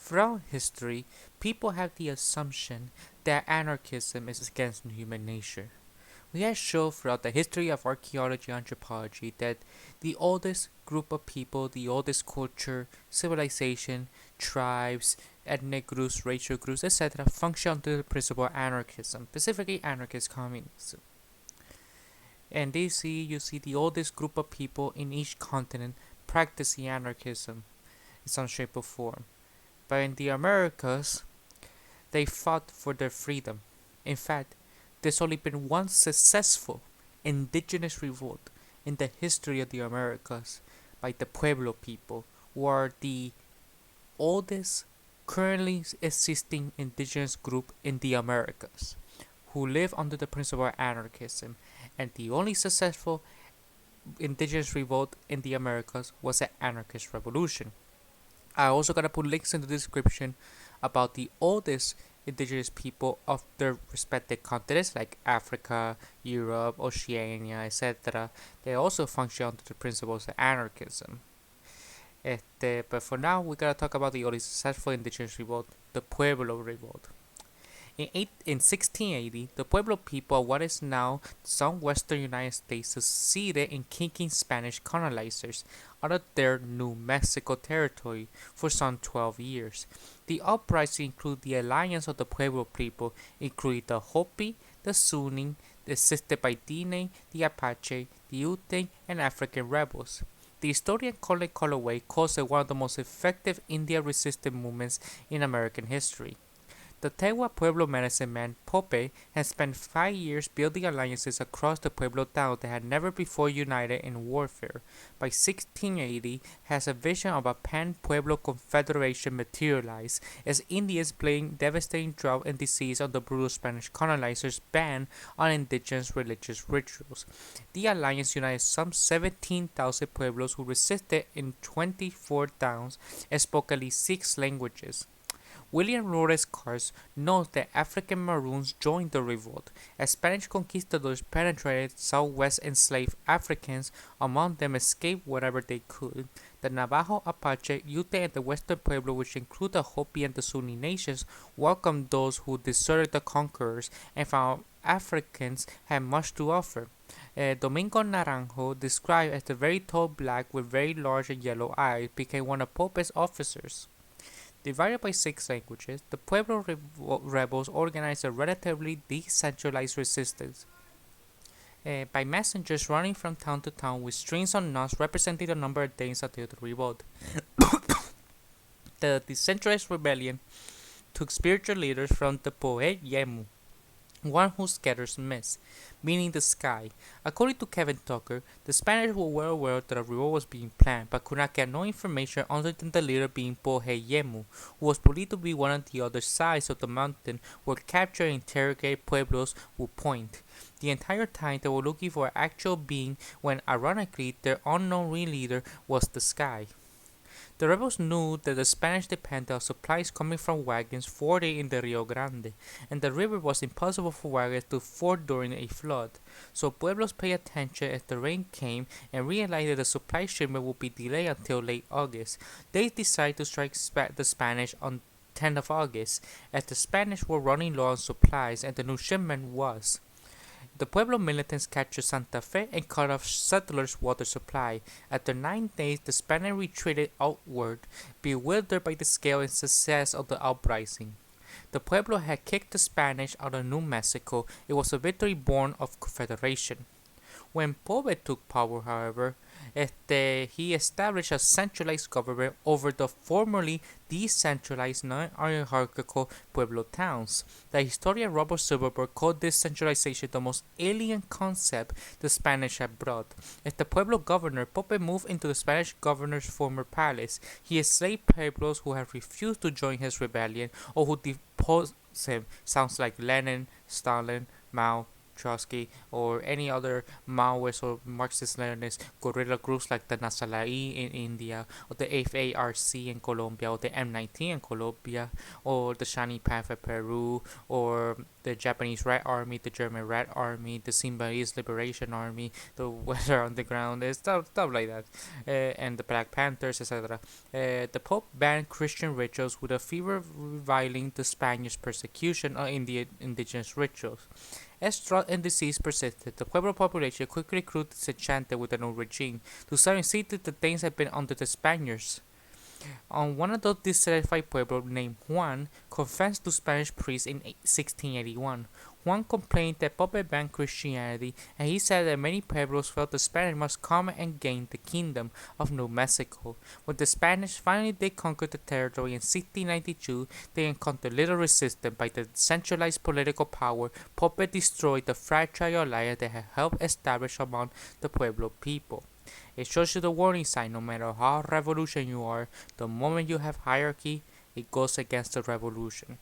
Throughout history, people have the assumption that anarchism is against human nature. We have shown throughout the history of archaeology and anthropology that the oldest group of people, the oldest culture, civilization, tribes, ethnic groups, racial groups, etc., function under the principle of anarchism, specifically anarchist communism. And you see the oldest group of people in each continent practicing anarchism in some shape or form. But in the Americas, they fought for their freedom. In fact, there's only been one successful indigenous revolt in the history of the Americas by the Pueblo people, who are the oldest currently existing indigenous group in the Americas, who live under the principle of anarchism. And the only successful indigenous revolt in the Americas was the anarchist revolution. I also gotta put links in the description about the oldest indigenous people of their respective continents like Africa, Europe, Oceania, etc. They also function under the principles of anarchism. But for now, we gotta talk about the only successful indigenous revolt, the Pueblo Revolt. In 1680, the Pueblo people of what is now the southwestern United States succeeded in kicking Spanish colonizers out of their New Mexico territory for some 12 years. The uprising included the alliance of the Pueblo people, including the Hopi, the Sunni, assisted by Diné, the Apache, the Ute, and African rebels. The historian Colin Colloway calls it one of the most effective Indian resistance movements in American history. The Tewa Pueblo medicine man, Pope, had spent 5 years building alliances across the Pueblo towns that had never before united in warfare. By 1680, has a vision of a pan-Pueblo confederation materialized as Indians blamed devastating drought and disease on the brutal Spanish colonizers' ban on indigenous religious rituals. The alliance united some 17,000 Pueblos who resisted in 24 towns and spoke at least 6 languages. William Flores Cars notes that African Maroons joined the revolt, as Spanish conquistadors penetrated southwest enslaved Africans, among them escaped wherever they could. The Navajo, Apache, Ute, and the Western Pueblo, which include the Hopi and the Sunni nations, welcomed those who deserted the conquerors and found Africans had much to offer. Domingo Naranjo, described as the very tall black with very large and yellow eyes, became one of Pope's officers. Divided by 6 languages, the Pueblo rebels organized a relatively decentralized resistance by messengers running from town to town with strings on knots representing the number of days until the revolt. The decentralized rebellion took spiritual leaders from the Pohe Yemu, one who scatters mist, meaning the sky. According to Kevin Tucker, the Spanish were well aware that a revolt was being planned, but could not get no information other than the leader being Pohe Yemu, who was believed to be one of the other sides of the mountain where captured and interrogated Pueblos would point. The entire time they were looking for an actual being when, ironically, their unknown real leader was the sky. The rebels knew that the Spanish depended on supplies coming from wagons fording in the Rio Grande, and the river was impossible for wagons to ford during a flood. So Pueblos paid attention as the rain came and realized that the supply shipment would be delayed until late August. They decided to strike the Spanish on 10th of August, as the Spanish were running low on supplies and the new shipment was. The Pueblo militants captured Santa Fe and cut off settlers' water supply. After 9 days, the Spanish retreated outward, bewildered by the scale and success of the uprising. The Pueblo had kicked the Spanish out of New Mexico. It was a victory born of confederation. When Pope took power, however, he established a centralized government over the formerly decentralized non-hierarchical Pueblo towns. The historian Robert Silverberg called this centralization the most alien concept the Spanish had brought. As the Pueblo governor, Pope moved into the Spanish governor's former palace. He enslaved Pueblos who had refused to join his rebellion or who deposed him. Sounds like Lenin, Stalin, Mao, Trotsky, or any other Maoist or Marxist-Leninist guerrilla groups like the Nasalai in India, or the FARC in Colombia, or the M19 in Colombia, or the Shani Panther Peru, or the Japanese Red Army, the German Red Army, the Symbionese Liberation Army, the Weather Underground, stuff like that, and the Black Panthers, etc. The Pope banned Christian rituals with a fever reviling the Spanish persecution in the indigenous rituals. As drought and disease persisted, the Pueblo population quickly grew disenchanted with the new regime, to some insisted that things had been under the Spaniards. On one of those dissatisfied pueblos named Juan confessed to Spanish priests in 1681. Juan complained that Pope banned Christianity, and he said that many pueblos felt the Spanish must come and gain the kingdom of New Mexico. When the Spanish finally did conquer the territory in 1692, they encountered little resistance by the centralized political power. Pope destroyed the fragile alliance that had helped establish among the Pueblo people. It shows you the warning sign: no matter how revolution you are, the moment you have hierarchy, it goes against the revolution.